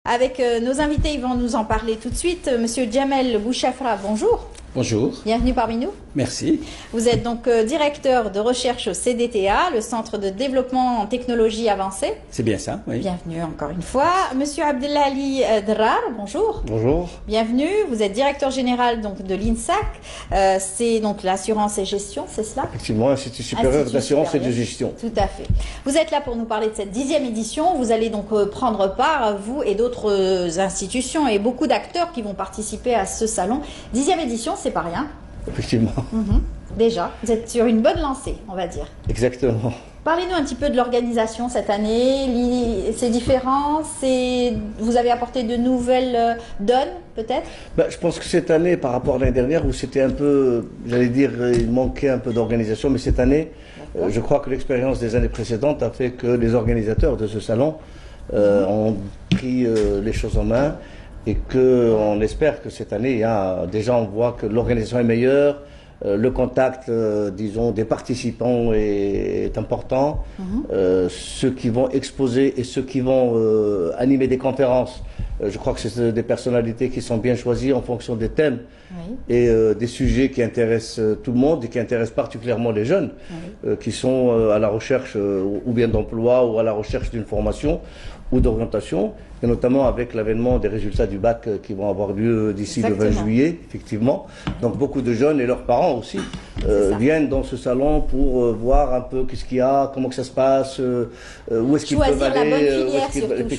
avec nos invités. Ils vont nous en parler tout de suite. Monsieur Djamel Bouchafra, bonjour. Bonjour. Bienvenue parmi nous. Merci. Vous êtes donc directeur de recherche au CDTA, le Centre de développement en technologie avancée. C'est bien ça, oui. Bienvenue encore une fois. Monsieur Abdelali Drar, bonjour. Bonjour. Bienvenue. Vous êtes directeur général donc de l'INSAC. C'est donc l'assurance et gestion, c'est cela? Effectivement, Institut supérieur d'assurance et de gestion. Tout à fait. Vous êtes là pour nous parler de cette 10e édition. Vous allez donc prendre part, vous et d'autres institutions et beaucoup d'acteurs qui vont participer à ce salon. 10e édition, c'est pas rien. Effectivement. Déjà, vous êtes sur une bonne lancée, on va dire. Exactement. Parlez-nous un petit peu de l'organisation cette année. C'est différent, vous avez apporté de nouvelles donnes, peut-être? Je pense que cette année, par rapport à l'année dernière, où c'était un peu, j'allais dire, il manquait un peu d'organisation, mais cette année, je crois que l'expérience des années précédentes a fait que les organisateurs de ce salon ont pris les choses en main et qu'on espère que cette année, déjà on voit que l'organisation est meilleure. Le contact, disons, des participants est important. Ceux qui vont exposer et ceux qui vont animer des conférences, je crois que c'est des personnalités qui sont bien choisies en fonction des thèmes et des sujets qui intéressent tout le monde et qui intéressent particulièrement les jeunes qui sont à la recherche ou bien d'emploi ou à la recherche d'une formation ou d'orientation, et notamment avec l'avènement des résultats du bac qui vont avoir lieu d'ici le 20 juillet, effectivement. Donc beaucoup de jeunes et leurs parents aussi viennent dans ce salon pour voir un peu qu'est-ce qu'il y a, comment que ça se passe, où est-ce qu'ils peuvent aller.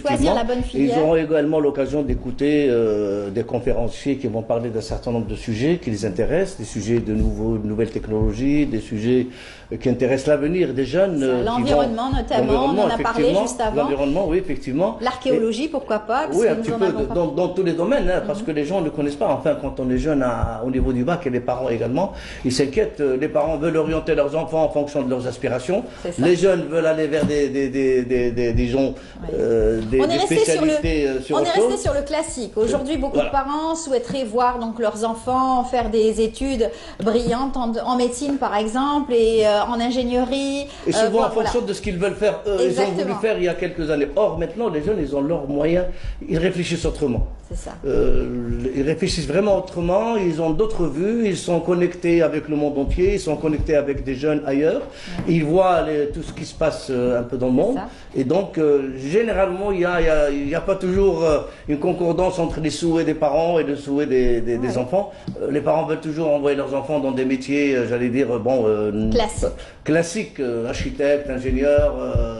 Choisir la bonne filière. Ils auront également l'occasion d'écouter des conférenciers qui vont parler d'un certain nombre de sujets qui les intéressent, des sujets de nouvelles technologies, des sujets qui intéressent l'avenir des jeunes. L'environnement notamment, on en a parlé juste avant. L'environnement, oui, effectivement. L'archéologie, pourquoi pas? Oui, un petit peu dans tous les domaines, parce que les gens ne connaissent pas. Enfin, quand on est jeune au niveau du bac, et les parents également, ils s'inquiètent. Les parents veulent orienter leurs enfants en fonction de leurs aspirations. Les jeunes veulent aller vers disons, des spécialités sur On est resté sur le classique. Aujourd'hui, beaucoup de parents souhaiteraient voir donc leurs enfants faire des études brillantes en médecine, par exemple, et en ingénierie. Et souvent en fonction de ce qu'ils veulent faire. Ils ont voulu faire il y a quelques années. Or, maintenant, les jeunes, ils ont leurs moyens. Ils réfléchissent autrement. C'est ça. Ils réfléchissent vraiment autrement. Ils ont d'autres vues. Ils sont connectés avec le monde entier. Ils sont connectés avec des jeunes ailleurs. Ils voient tout ce qui se passe un peu dans le monde. Et donc, généralement, il y a pas toujours une concordance entre les souhaits des parents et les souhaits des enfants. Les parents veulent toujours envoyer leurs enfants dans des métiers, j'allais dire, classiques, architecte, ingénieur,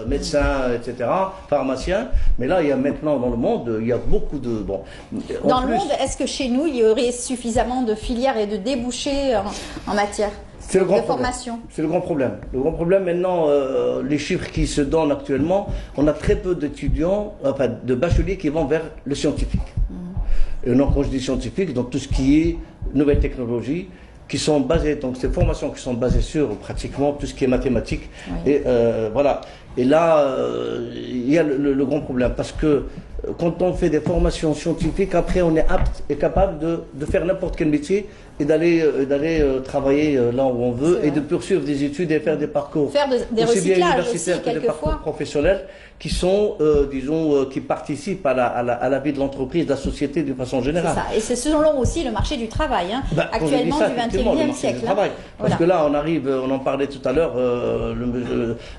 médecin, etc., pharmacien. Mais là, il y a maintenant dans le monde, il y a beaucoup de... Dans le monde, est-ce que chez nous, il y aurait suffisamment de filières et de débouchés en matière de formation? C'est le grand problème. Le grand problème maintenant, les chiffres qui se donnent actuellement, on a très peu d'étudiants, enfin de bacheliers qui vont vers le scientifique. Et donc quand je dis scientifique, donc tout ce qui est nouvelles technologies, qui sont basées, donc ces formations qui sont basées sur pratiquement tout ce qui est mathématiques. Et voilà. Et là, il y a le grand problème, parce que quand on fait des formations scientifiques, après on est apte et capable de faire n'importe quel métier et d'aller travailler là où on veut et de poursuivre des études et faire des parcours. Faire des recyclages aussi, des parcours professionnels qui sont, disons, qui participent à la vie de l'entreprise, de la société d'une façon générale. C'est ça. Et c'est selon aussi le marché du travail, actuellement du XXIe siècle. Parce que là, on en parlait tout à l'heure,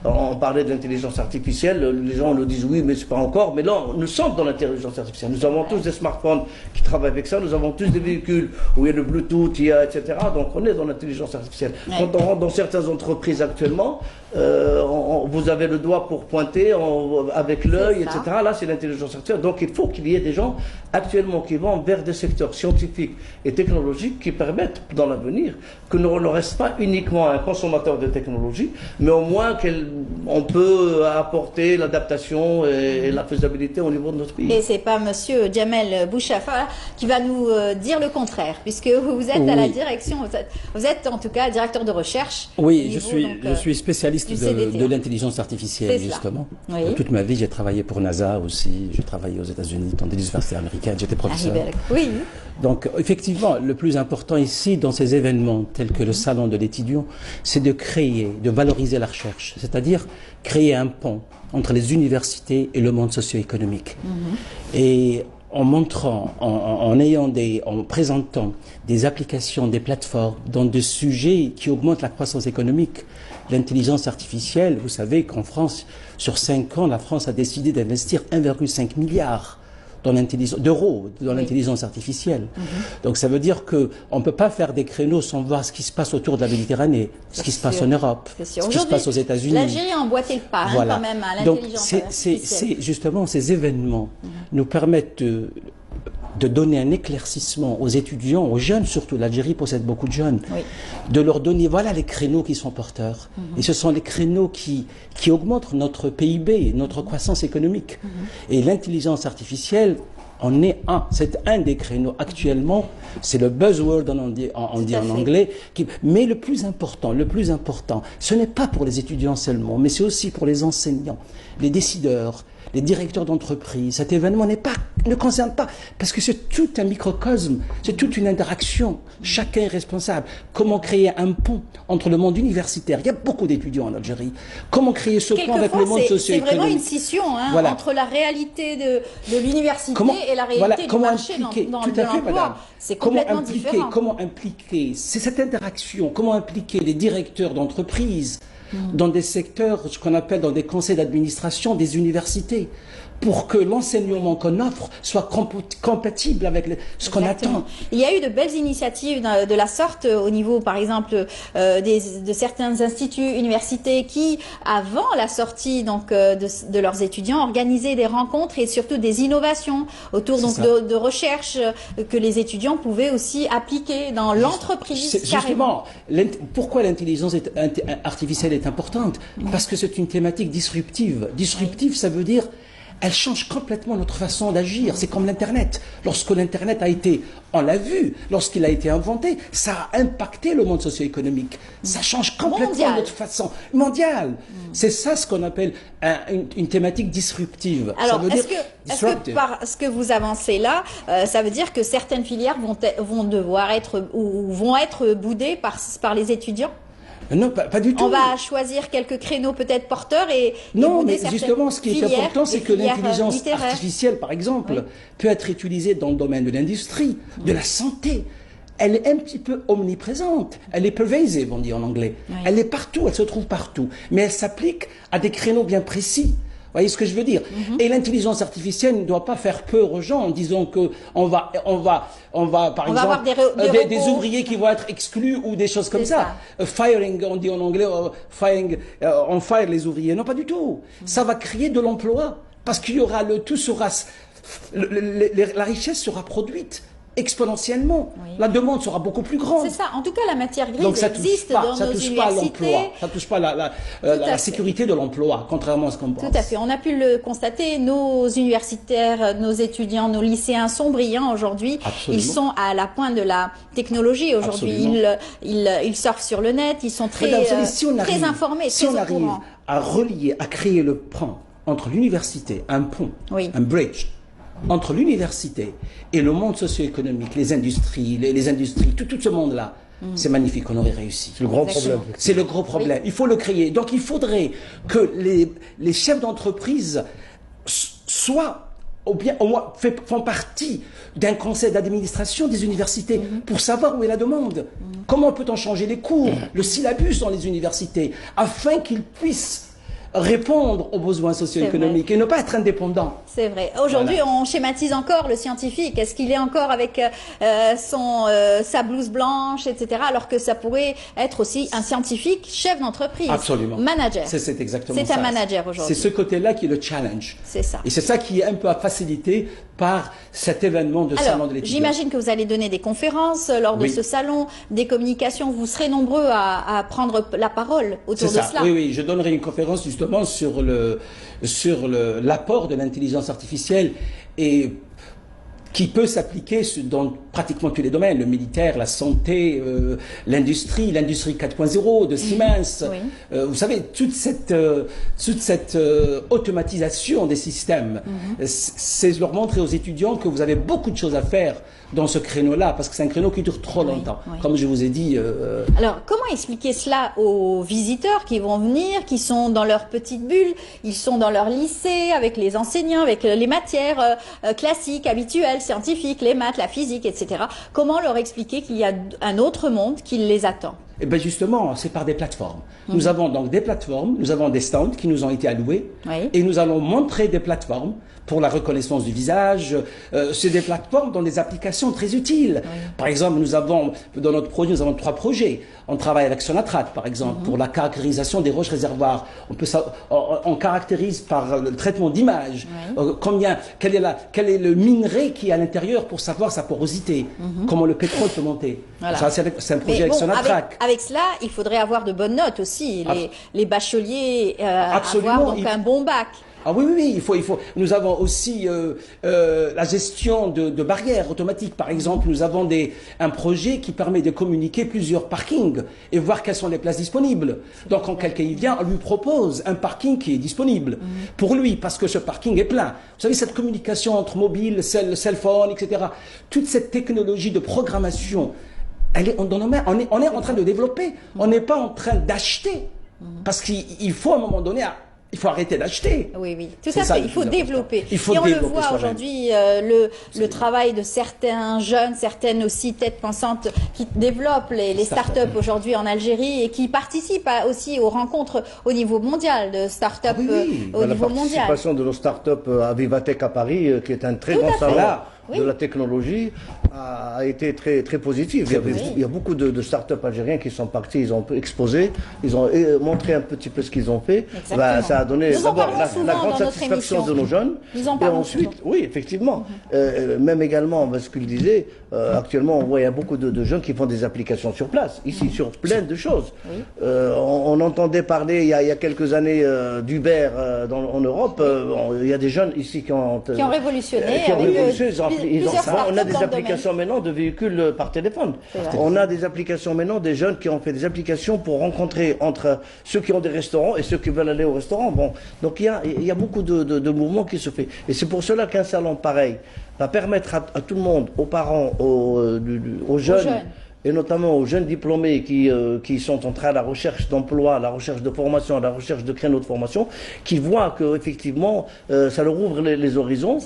on parlait de l'intelligence artificielle, les gens nous disent oui, mais c'est pas encore, mais là, nous sommes dans l'intelligence artificielle. Nous avons tous des smartphones qui travaillent avec ça, nous avons tous des véhicules où il y a le Bluetooth, etc. Donc on est dans l'intelligence artificielle. Quand on rentre dans certaines entreprises actuellement, vous avez le doigt pour pointer avec l'œil, etc. Là, c'est l'intelligence artificielle. Donc, il faut qu'il y ait des gens actuellement qui vont vers des secteurs scientifiques et technologiques qui permettent, dans l'avenir, que nous ne reste pas uniquement un consommateur de technologie, mais au moins qu'on peut apporter l'adaptation et la faisabilité au niveau de notre pays. Et c'est pas Monsieur Djamel Bouchafra qui va nous dire le contraire, puisque vous êtes à la direction, vous êtes en tout cas directeur de recherche. Oui, je suis spécialiste spécialiste du CDT. de l'intelligence artificielle, justement. Oui. Toute ma vie, j'ai travaillé pour NASA aussi. J'ai travaillé aux États-Unis, dans des universités américaines. J'étais professeur. Oui. Donc, effectivement, le plus important ici, dans ces événements tels que le salon de l'étudiant, c'est de créer, de valoriser la recherche. C'est-à-dire créer un pont entre les universités et le monde socio-économique. Et en montrant, en présentant des applications, des plateformes dans des sujets qui augmentent la croissance économique. L'intelligence artificielle, vous savez qu'en France, sur 5 ans, la France a décidé d'investir 1,5 milliard d'euros dans l'intelligence artificielle. Donc ça veut dire qu'on ne peut pas faire des créneaux sans voir ce qui se passe autour de la Méditerranée, ce qui se passe en Europe, ce qui se passe aux États-Unis. L'Algérie a emboîté le pas quand même à l'intelligence artificielle. Donc justement, ces événements nous permettent de donner un éclaircissement aux étudiants, aux jeunes surtout. L'Algérie possède beaucoup de jeunes. De leur donner, voilà les créneaux qui sont porteurs. Et ce sont les créneaux qui augmentent notre PIB, notre croissance économique. Et l'intelligence artificielle en est c'est un des créneaux actuellement. C'est le buzzword, on dit en anglais. Mais le plus important, ce n'est pas pour les étudiants seulement, mais c'est aussi pour les enseignants, les décideurs, les directeurs d'entreprise. Cet événement ne concerne pas, parce que c'est tout un microcosme, c'est toute une interaction. Chacun est responsable. Comment créer un pont entre le monde universitaire? Il y a beaucoup d'étudiants en Algérie. Comment créer ce pont avec le monde socio-économique? C'est vraiment une scission entre la réalité de l'université et la réalité du marché de l'emploi. C'est complètement différent. Comment impliquer, c'est cette interaction, comment impliquer les directeurs d'entreprise dans des secteurs, ce qu'on appelle dans des conseils d'administration des universités, pour que l'enseignement qu'on offre soit compatible avec ce qu'on attend. Il y a eu de belles initiatives de la sorte au niveau, par exemple, de certains instituts, universités qui, avant la sortie de leurs étudiants, organisaient des rencontres et surtout des innovations autour de recherche que les étudiants pouvaient aussi appliquer dans l'entreprise. Justement, pourquoi l'intelligence artificielle est importante? Parce que c'est une thématique disruptive. Disruptive, ça veut dire elle change complètement notre façon d'agir. C'est comme l'Internet. Lorsque l'Internet a été, on l'a vu, lorsqu'il a été inventé, ça a impacté le monde socio-économique. Ça change complètement notre façon mondiale. C'est ça ce qu'on appelle une thématique disruptive. Alors, est-ce que par ce que vous avancez là, ça veut dire que certaines filières vont devoir être ou vont être boudées par les étudiants? Non, pas du tout. On va choisir quelques créneaux peut-être porteurs et non, mais justement, ce qui est important, c'est que l'intelligence artificielle, par exemple, peut être utilisée dans le domaine de l'industrie, de la santé. Elle est un petit peu omniprésente. Elle est pervasive, on dit en anglais. Elle est partout, elle se trouve partout. Mais elle s'applique à des créneaux bien précis. Vous voyez ce que je veux dire? Et l'intelligence artificielle ne doit pas faire peur aux gens en disant que on va par exemple des ouvriers qui vont être exclus ou des choses comme ça. Firing, on dit en anglais, on fire les ouvriers. Non, pas du tout. Ça va créer de l'emploi parce qu'il y aura la richesse sera produite exponentiellement. La demande sera beaucoup plus grande. C'est ça. En tout cas, la matière grise existe dans nos universités. Ça touche pas la sécurité de l'emploi, contrairement à ce qu'on pense. Tout à fait. On a pu le constater. Nos universitaires, nos étudiants, nos lycéens sont brillants aujourd'hui. Ils sont à la pointe de la technologie aujourd'hui. Ils surfent sur le net. Ils sont très informés, si on arrive à relier, à créer le pont entre l'université, un pont, un bridge, entre l'université et le monde socio-économique, les industries, tout ce monde-là, c'est magnifique, on aurait réussi. C'est le gros problème. C'est le gros problème. Il faut le créer. Donc il faudrait que les chefs d'entreprise soient, ou bien au moins font partie d'un conseil d'administration des universités pour savoir où est la demande. Comment peut-on changer les cours, le syllabus dans les universités, afin qu'ils puissent répondre aux besoins socio-économiques et ne pas être indépendant. C'est vrai. Aujourd'hui, on schématise encore le scientifique. Est-ce qu'il est encore avec sa blouse blanche, etc. Alors que ça pourrait être aussi un scientifique, chef d'entreprise. Absolument. Manager. C'est exactement ça. C'est un manager aujourd'hui. C'est ce côté-là qui est le challenge. C'est ça. Et c'est ça qui est un peu facilité par cet événement de salon de l'étudiant. J'imagine que vous allez donner des conférences lors de ce salon, des communications. Vous serez nombreux à prendre la parole autour de cela. Oui, je donnerai une conférence justement sur l'apport de l'intelligence artificielle et qui peut s'appliquer dans pratiquement tous les domaines, le militaire, la santé, l'industrie 4.0 de Siemens. Vous savez, toute cette automatisation des systèmes, c'est leur montrer aux étudiants que vous avez beaucoup de choses à faire dans ce créneau-là, parce que c'est un créneau qui dure trop longtemps, comme je vous ai dit. Alors, comment expliquer cela aux visiteurs qui vont venir, qui sont dans leur petite bulle, ils sont dans leur lycée, avec les enseignants, avec les matières classiques, habituelles, scientifiques, les maths, la physique, etc. Comment leur expliquer qu'il y a un autre monde qui les attend? Eh bien justement, c'est par des plateformes. Nous avons donc des plateformes, nous avons des stands qui nous ont été alloués, et nous allons montrer des plateformes pour la reconnaissance du visage. C'est des plateformes dans des applications très utiles. Par exemple, nous avons, dans notre projet, nous avons 3 projets. On travaille avec Sonatrach, par exemple, pour la caractérisation des roches réservoirs. On caractérise par le traitement d'image quel est le minerai qui est à l'intérieur pour savoir sa porosité, comment le pétrole peut monter. Voilà. C'est un projet avec Sonatrach. Avec cela, il faudrait avoir de bonnes notes aussi. Les bacheliers, avoir donc un bon bac. Ah oui, il faut. Nous avons aussi la gestion de barrières automatiques. Par exemple, nous avons un projet qui permet de communiquer plusieurs parkings et voir quelles sont les places disponibles. Donc, quand quelqu'un y vient, on lui propose un parking qui est disponible pour lui, parce que ce parking est plein. Vous savez, cette communication entre mobile, cell phone, etc. Toute cette technologie de programmation, on est en train de développer. On n'est pas en train d'acheter, parce qu'il faut à un moment donné. Il faut arrêter d'acheter. Oui, tout à fait. Il faut développer. Et on le voit aujourd'hui, le travail de certains jeunes, certaines aussi têtes pensantes qui développent les start-up aujourd'hui en Algérie et qui participent aussi aux rencontres au niveau mondial de start-up au niveau mondial. La participation de nos start-up à Vivatech à Paris, qui est un très grand salon de la technologie, a été très, très positive. Il y a beaucoup de start-up algériens qui sont partis, ils ont exposé, ils ont montré un petit peu ce qu'ils ont fait. Ça a donné d'abord la grande satisfaction de nos jeunes. Et ensuite, oui, effectivement, même également, ce qu'il disait, actuellement, on voit il y a beaucoup de jeunes qui font des applications sur place, ici, sur plein de choses. On entendait parler il y a quelques années d'Uber en Europe. Il y a des jeunes ici qui ont révolutionné. On a des applications maintenant de véhicules par téléphone. On a des applications maintenant des jeunes qui ont fait des applications pour rencontrer entre ceux qui ont des restaurants et ceux qui veulent aller au restaurant. Bon, donc il y a beaucoup de mouvements qui se fait. Et c'est pour cela qu'un salon pareil va permettre à tout le monde, aux parents, aux jeunes, et notamment aux jeunes diplômés qui sont en train à la recherche d'emploi, à la recherche de formation, à la recherche de créneaux de formation, qui voient que effectivement ça leur ouvre les horizons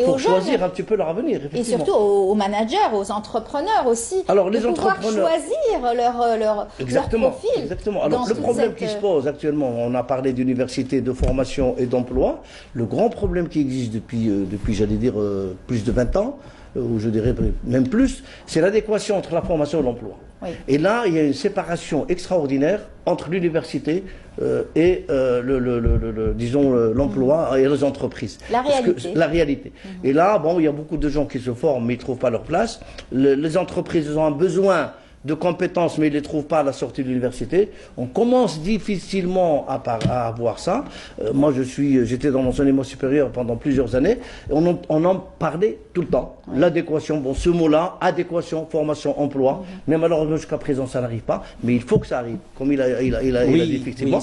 pour choisir un petit peu leur avenir. Et surtout aux managers, aux entrepreneurs aussi, alors, de pouvoir choisir leur profil. Exactement. Alors le problème qui se pose actuellement, on a parlé d'université, de formation et d'emploi. Le grand problème qui existe depuis j'allais dire, plus de 20 ans, ou je dirais même plus, c'est l'adéquation entre la formation et l'emploi. Et là, il y a une séparation extraordinaire entre l'université et l'emploi et les entreprises. La réalité. Et là, bon, il y a beaucoup de gens qui se forment, mais ils ne trouvent pas leur place. Les entreprises ont un besoin de compétences, mais ils ne les trouvent pas à la sortie de l'université. On commence difficilement à avoir ça. Moi, j'étais dans l'enseignement supérieur pendant plusieurs années. Et on en parlait tout le temps. L'adéquation, bon, ce mot-là, adéquation, formation, emploi. Mais malheureusement, jusqu'à présent, ça n'arrive pas. Mais il faut que ça arrive, comme il a dit effectivement.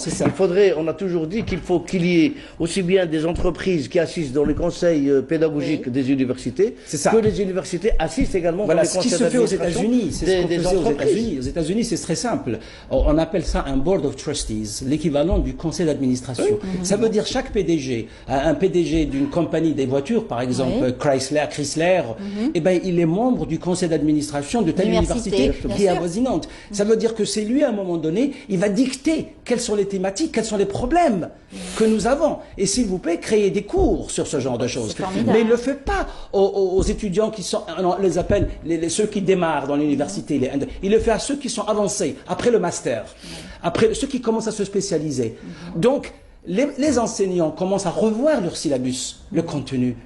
On a toujours dit qu'il faut qu'il y ait aussi bien des entreprises qui assistent dans les conseils pédagogiques des universités, que les universités assistent également dans les conseils d'administration des entreprises. Aux États-Unis, c'est très simple. On appelle ça un Board of Trustees, l'équivalent du conseil d'administration. Ça veut dire chaque PDG, un PDG d'une compagnie des voitures, par exemple Chrysler, eh ben, il est membre du conseil d'administration de telle université qui est avoisinante. Ça veut dire que c'est lui, à un moment donné, il va dicter quelles sont les thématiques, quels sont les problèmes que nous avons. Et s'il vous plaît, créer des cours sur ce genre de choses. Mais il ne le fait pas aux étudiants qui sont, on les appelle ceux qui démarrent dans l'université. Il le fait à ceux qui sont avancés, après le master, après ceux qui commencent à se spécialiser. Donc, les enseignants commencent à revoir leur syllabus, le contenu.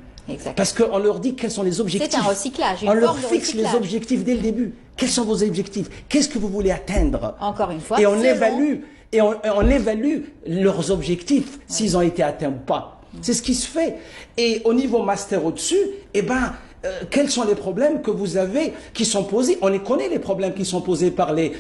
Parce qu'on leur dit quels sont les objectifs. C'est un recyclage. On leur fixe les objectifs dès le début. Quels sont vos objectifs? Qu'est-ce que vous voulez atteindre? Encore une fois. Et on évalue leurs objectifs, s'ils ont été atteints ou pas. C'est ce qui se fait. Et au niveau master au-dessus, eh ben, quels sont les problèmes que vous avez, qui sont posés. On les connaît, les problèmes qui sont posés par les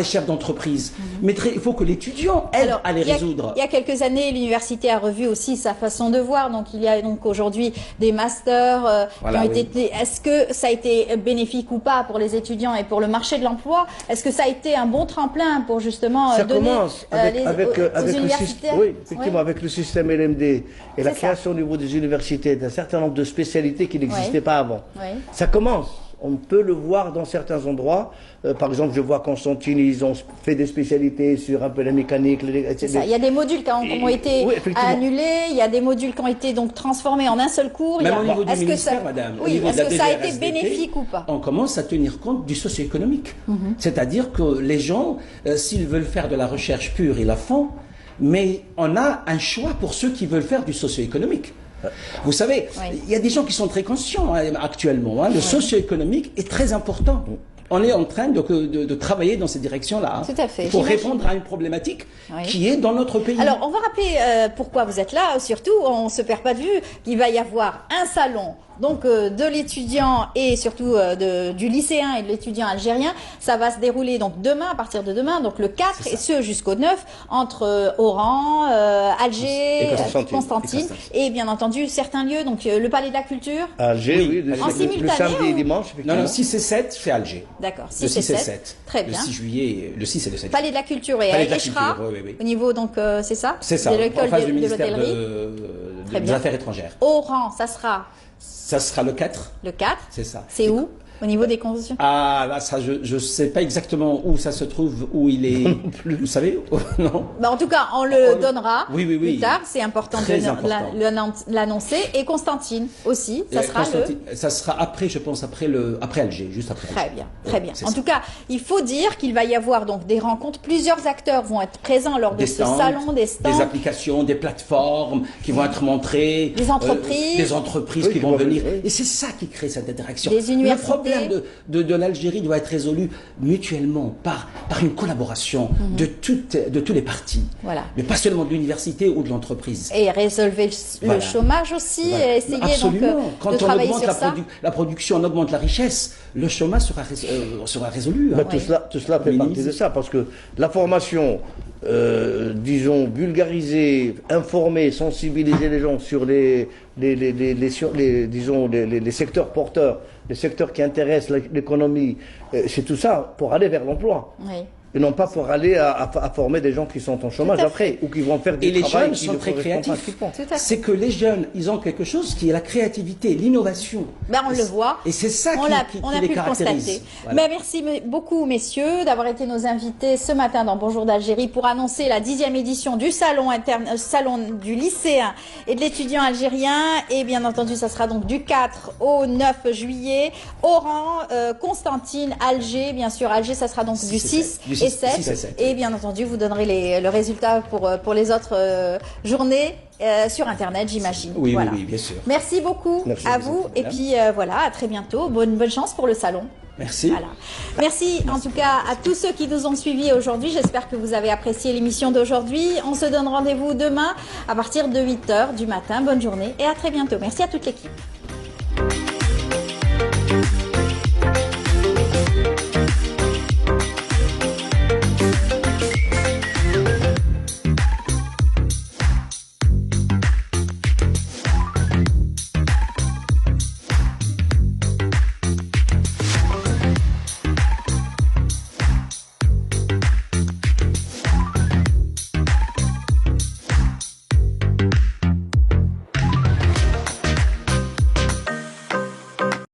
chefs d'entreprise. Mais il faut que l'étudiant aide à les résoudre. Il y a quelques années, l'université a revu aussi sa façon de voir. Donc, il y a donc aujourd'hui des masters qui ont été... Est-ce que ça a été bénéfique ou pas pour les étudiants et pour le marché de l'emploi? Est-ce que ça a été un bon tremplin pour justement donner aux universités? Oui, effectivement, avec le système LMD et la création au niveau des universités d'un certain nombre de spécialités qui n'existaient pas avant. Ça commence. On peut le voir dans certains endroits. Par exemple, je vois Constantine, ils ont fait des spécialités sur un peu la mécanique, etc. Il y a des modules qui ont été annulés, il y a des modules qui ont été donc transformés en un seul cours. Même au niveau du ministère, madame. Oui, est-ce que ça a été bénéfique ou pas? On commence à tenir compte du socio-économique. C'est-à-dire que les gens, s'ils veulent faire de la recherche pure, ils la font, mais on a un choix pour ceux qui veulent faire du socio-économique. Vous savez, il y a des gens qui sont très conscients actuellement. Le socio-économique est très important. On est en train de travailler dans cette direction-là. Tout à fait. Pour répondre à une problématique qui est dans notre pays. Alors, on va rappeler pourquoi vous êtes là. Surtout, on ne se perd pas de vue qu'il va y avoir un salon donc de l'étudiant et surtout du lycéen et de l'étudiant algérien. Ça va se dérouler donc demain, à partir de demain, donc le 4 et ce jusqu'au 9, entre Oran, Alger, Constantine et bien entendu certains lieux, donc le Palais de la Culture. Alger, oui, en simultané, le samedi et dimanche. Non, 6 et 7, c'est Alger. D'accord, 6 et 7. Très bien. Le 6 juillet, le 6 et le 7. Palais de la Culture et Echra, au niveau donc, c'est ça? C'est ça, de l'école en face du de ministère l'hôtellerie. des Affaires étrangères. Oran, ça sera? Ça sera le 4. Le 4. C'est ça. C'est où? Au niveau des conventions? Ah, là, ça, je ne sais pas exactement où ça se trouve, où il est. Vous savez? Non. Bah, en tout cas, on le donnera plus tard. C'est important de l'annoncer. Et Constantine aussi. Ça sera ça sera après, je pense, après Alger, juste après. Très bien, très bien. En tout cas, il faut dire qu'il va y avoir donc des rencontres. Plusieurs acteurs vont être présents lors de ce salon, des stands. Des applications, des plateformes qui vont être montrées. Des entreprises. Des entreprises qui vont venir. Et c'est ça qui crée cette interaction. Des universités. Le problème de l'Algérie doit être résolu mutuellement par une collaboration de tous les partis, mais pas seulement de l'université ou de l'entreprise. Et résolver le chômage aussi, et essayer absolument. Donc quand de on travailler augmente sur la production, on augmente la richesse, le chômage sera résolu. Tout cela fait partie de ça, parce que la formation, disons, vulgariser, informer, sensibiliser les gens sur les secteurs porteurs, les secteurs qui intéressent l'économie, c'est tout ça pour aller vers l'emploi. Et non pas pour aller à former des gens qui sont en chômage après, ou qui vont faire des travaux. Et les jeunes sont très créatifs. C'est que les jeunes, ils ont quelque chose qui est la créativité, l'innovation. Ben on le voit. Et c'est ça qui les caractérise. Voilà. Mais merci beaucoup, messieurs, d'avoir été nos invités ce matin dans Bonjour d'Algérie pour annoncer la 10e édition du salon du lycéen et de l'étudiant algérien. Et bien entendu, ça sera donc du 4 au 9 juillet. Oran, Constantine, Alger, bien sûr. Alger, ça sera donc du 6 et 7. Et bien entendu, vous donnerez le résultat pour les autres journées sur Internet, j'imagine. Oui, bien sûr. Merci beaucoup à vous. Et puis voilà, à très bientôt. Bonne chance pour le salon. Merci. Voilà. Merci en tout cas à tous ceux qui nous ont suivis aujourd'hui. J'espère que vous avez apprécié l'émission d'aujourd'hui. On se donne rendez-vous demain à partir de 8 h du matin. Bonne journée et à très bientôt. Merci à toute l'équipe.